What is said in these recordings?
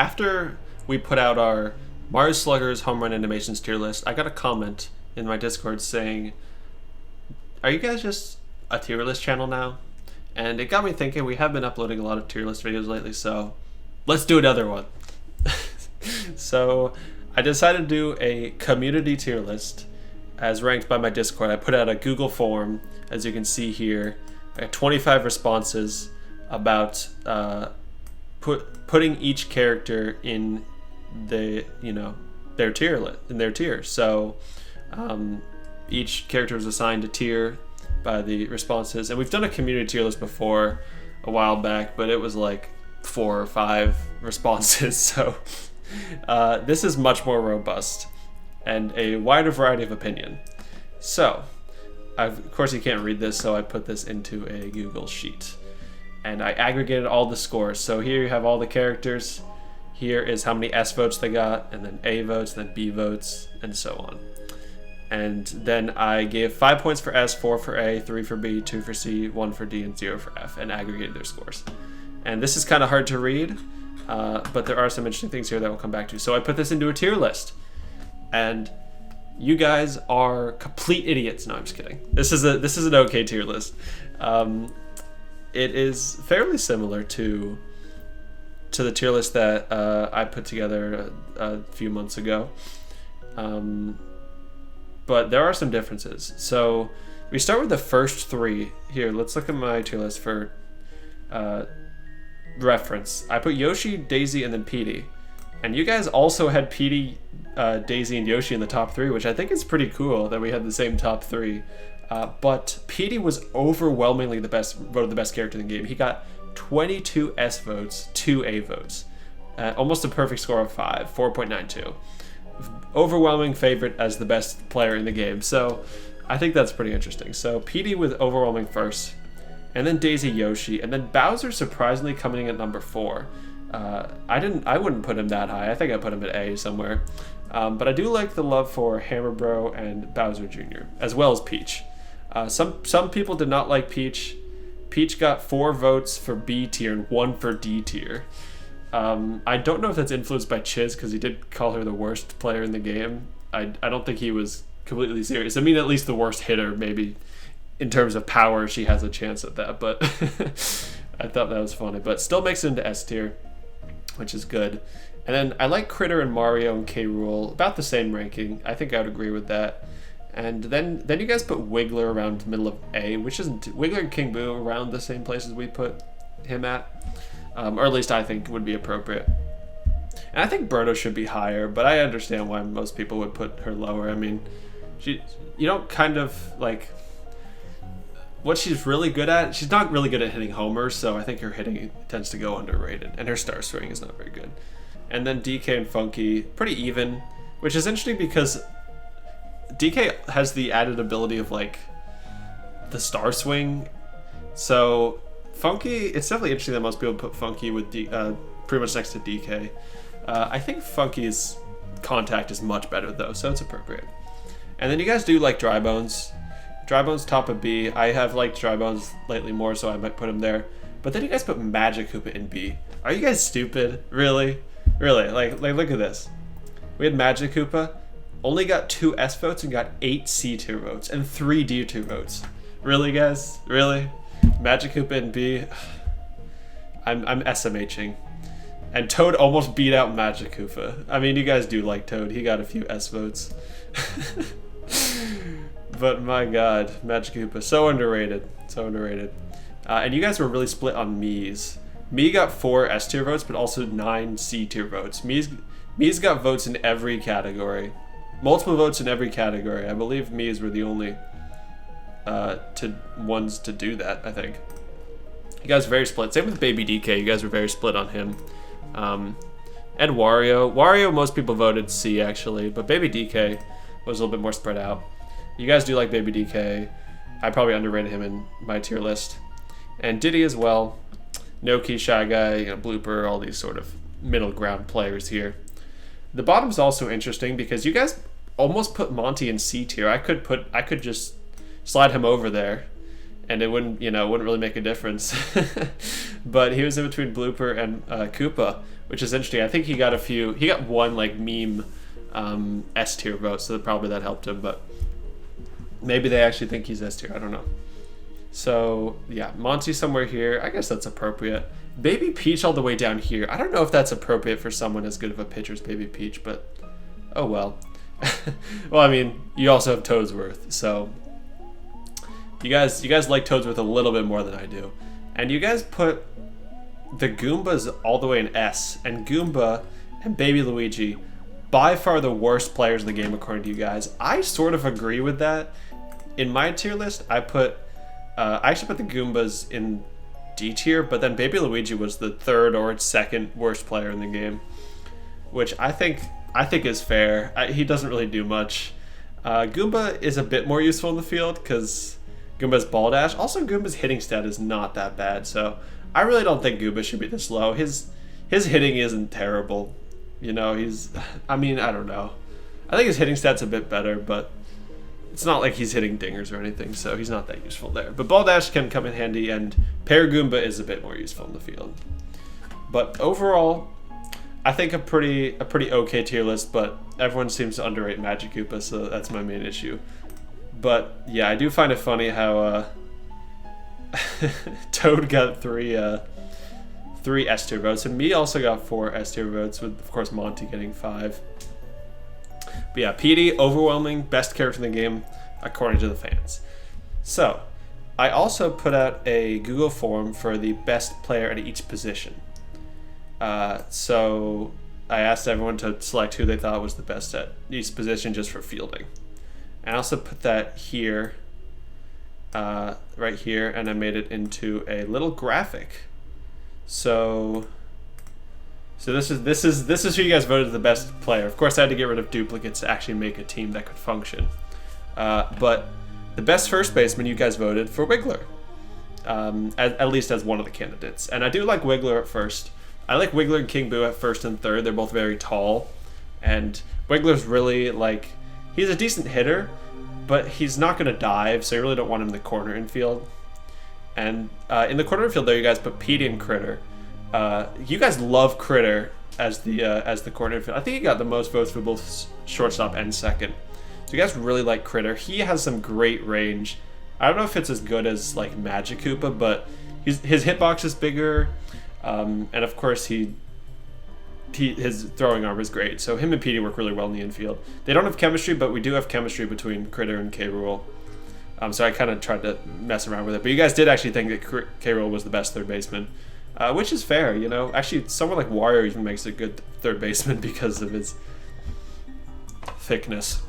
after we put out our Mario Sluggers home run animations tier list, I got a comment in my Discord saying, "Are you guys just a tier list channel now?" And it got me thinking. We have been uploading a lot of tier list videos lately, so let's do another one. So I decided to do a community tier list as ranked by my Discord. I put out a Google form, as you can see here. I got 25 responses about putting each character in their tier. So each character was assigned a tier by the responses, and we've done a community tier list before a while back, but it was like 4 or 5 responses. So this is much more robust and a wider variety of opinion. So of course you can't read this, so I put this into a Google sheet and I aggregated all the scores. So here you have all the characters. Here is how many S votes they got, and then A votes, then B votes, and so on. And then I gave 5 points for S, 4 for A, 3 for B, 2 for C, 1 for D, and 0 for F, and aggregated their scores. And this is kind of hard to read, but there are some interesting things here that we'll come back to. So I put this into a tier list, and you guys are complete idiots. No, I'm just kidding. This is an okay tier list. It is fairly similar to the tier list that I put together a few months ago. But there are some differences. So we start with the first 3 here. Let's look at my tier list for reference. I put Yoshi, Daisy, and then Petey. And you guys also had Petey, Daisy, and Yoshi in the top 3, which I think is pretty cool that we had the same top 3. But Petey was overwhelmingly voted the best character in the game. He got 22 S votes, 2 A votes. Almost a perfect score of 5, 4.92. Overwhelming favorite as the best player in the game. So I think that's pretty interesting. So Petey with overwhelming first, and then Daisy, Yoshi, and then Bowser surprisingly coming in at number 4. I wouldn't put him that high. I think I put him at A somewhere. But I do like the love for Hammer Bro and Bowser Jr., as well as Peach. Some people did not like Peach. Peach got 4 votes for B tier and 1 for D tier. I don't know if that's influenced by Chiz, because he did call her the worst player in the game. I don't think he was completely serious. I mean, at least the worst hitter, maybe in terms of power, she has a chance at that. But I thought that was funny. But still makes it into S tier, which is good. And then I like Critter and Mario and K. Rool, about the same ranking. I think I would agree with that. And then you guys put Wiggler around the middle of A, which isn't Wiggler and King Boo around the same places we put him at, or at least I think would be appropriate. And I think Birdo should be higher, but I understand why most people would put her lower. I mean, you don't kind of like what she's really good at. She's not really good at hitting homers, so I think her hitting tends to go underrated, and her star swing is not very good. And then DK and Funky, pretty even, which is interesting because DK has the added ability of like the star swing. So Funky, it's definitely interesting that most people put Funky with pretty much next to DK. I think Funky's contact is much better though, so it's appropriate. And then you guys do like Dry Bones. Dry Bones top of B. I have liked Dry Bones lately more, so I might put him there. But then you guys put Magic Koopa in B. Are you guys stupid? Really? Like look at this. We had Magic Koopa, only got 2 S votes and got 8 C tier votes and 3 D tier votes. Really, guys? Really? Magic Koopa in B. I'm SMHing. And Toad almost beat out Magic Koopa. I mean, you guys do like Toad. He got a few S votes. But my god, Magic Koopa, so underrated. So underrated. And you guys were really split on Mii's. Mii got 4 S tier votes, but also 9 C tier votes. Mii's got votes in every category. Multiple votes in every category. I believe Mii's were the only ones to do that, I think. You guys were very split. Same with Baby DK. You guys were very split on him. And Wario. Wario, most people voted C, actually. But Baby DK was a little bit more spread out. You guys do like Baby DK. I probably underrated him in my tier list. And Diddy as well. Noki, Shy Guy, Blooper, all these sort of middle ground players here. The bottom's also interesting because you guys almost put Monty in C tier. I could just slide him over there, and it wouldn't really make a difference. But he was in between Blooper and Koopa, which is interesting. I think he got one like meme S tier vote, so probably that helped him, but maybe they actually think he's S tier. I don't know. So yeah, Monty somewhere here. I guess that's appropriate. Baby Peach all the way down here. I don't know if that's appropriate for someone as good of a pitcher as Baby Peach, but oh well. Well, I mean, you also have Toadsworth, so you guys like Toadsworth a little bit more than I do, and you guys put the Goombas all the way in S, and Goomba and Baby Luigi, by far the worst players in the game according to you guys. I sort of agree with that. In my tier list, I actually put the Goombas in D tier, but then Baby Luigi was the third or second worst player in the game, which I think is fair. He doesn't really do much. Goomba is a bit more useful in the field because Goomba's ball dash. Also, Goomba's hitting stat is not that bad, so I really don't think Goomba should be this low. His hitting isn't terrible. You know, I don't know. I think his hitting stat's a bit better, but it's not like he's hitting dingers or anything, so he's not that useful there. But ball dash can come in handy, and Paragoomba is a bit more useful in the field. But overall, I think a pretty okay tier list, but everyone seems to underrate Magikoopa, so that's my main issue. But yeah, I do find it funny how Toad got three S tier votes, and me also got 4 S tier votes, with of course Monty getting 5. But yeah, Petey, overwhelming best character in the game according to the fans. So I also put out a Google form for the best player at each position. So I asked everyone to select who they thought was the best at each position just for fielding. And I also put that here, right here, and I made it into a little graphic. So this is who you guys voted the best player. Of course, I had to get rid of duplicates to actually make a team that could function. But the best first baseman, you guys voted for Wiggler, at least as one of the candidates. And I do like Wiggler at first. I like Wiggler and King Boo at first and third. They're both very tall, and Wiggler's really he's a decent hitter, but he's not going to dive, so you really don't want him in the corner infield. And in the corner infield, there you guys put Petey and Critter. You guys love Critter as the corner infield. I think he got the most votes for both shortstop and second. So you guys really like Critter. He has some great range. I don't know if it's as good as Magikoopa, but his hitbox is bigger, and of course his throwing arm is great. So him and Petey work really well in the infield. They don't have chemistry, but we do have chemistry between Critter and K-Rool. So I kind of tried to mess around with it. But you guys did actually think that K-Rool was the best third baseman, which is fair, you know. Actually, someone like Wario even makes a good third baseman because of his thickness.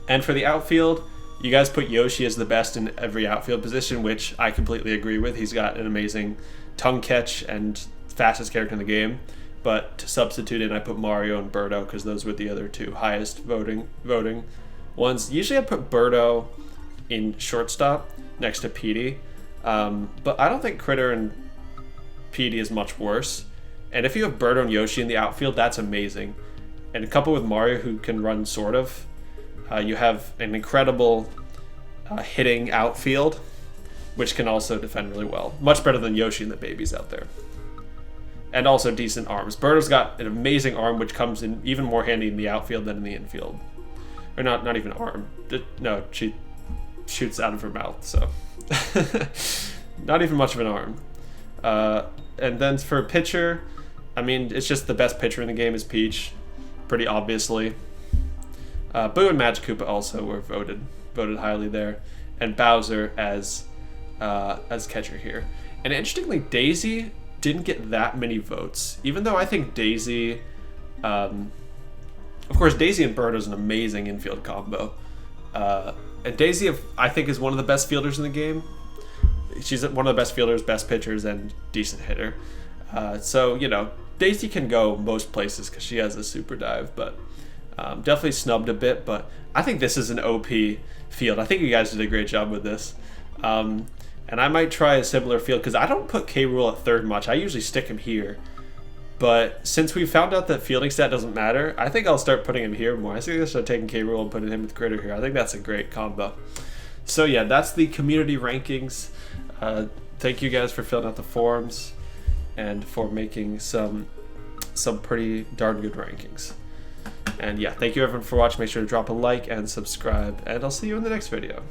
And for the outfield, you guys put Yoshi as the best in every outfield position, which I completely agree with. He's got an amazing tongue catch and fastest character in the game. But to substitute in, I put Mario and Birdo because those were the other two highest voting ones. Usually I put Birdo in shortstop next to Petey, but I don't think Critter and Petey is much worse. And if you have Birdo and Yoshi in the outfield, that's amazing. And a couple with Mario who can run sort of, you have an incredible hitting outfield, which can also defend really well. Much better than Yoshi and the babies out there. And also decent arms. Birdo's got an amazing arm, which comes in even more handy in the outfield than in the infield. Or not even arm. No, she shoots out of her mouth, so. Not even much of an arm. And then for pitcher, I mean, it's just the best pitcher in the game is Peach, pretty obviously. Boo and Magikoopa also were voted highly there, and Bowser as catcher here. And interestingly, Daisy didn't get that many votes, even though I think Daisy, of course, Daisy and Birdo is an amazing infield combo. And Daisy, I think, is one of the best fielders in the game. She's one of the best fielders, best pitchers, and decent hitter. So, you know, Daisy can go most places because she has a super dive, but definitely snubbed a bit. But I think this is an OP field. I think you guys did a great job with this. And I might try a similar field because I don't put K-Rool at third much. I usually stick him here. But since we found out that fielding stat doesn't matter, I think I'll start putting him here more. I think I should start taking K-Rool and putting him with Critter here. I think that's a great combo. So yeah, that's the community rankings. Thank you guys for filling out the forums and for making some some pretty darn good rankings. And yeah, thank you everyone for watching. Make sure to drop a like and subscribe, and I'll see you in the next video.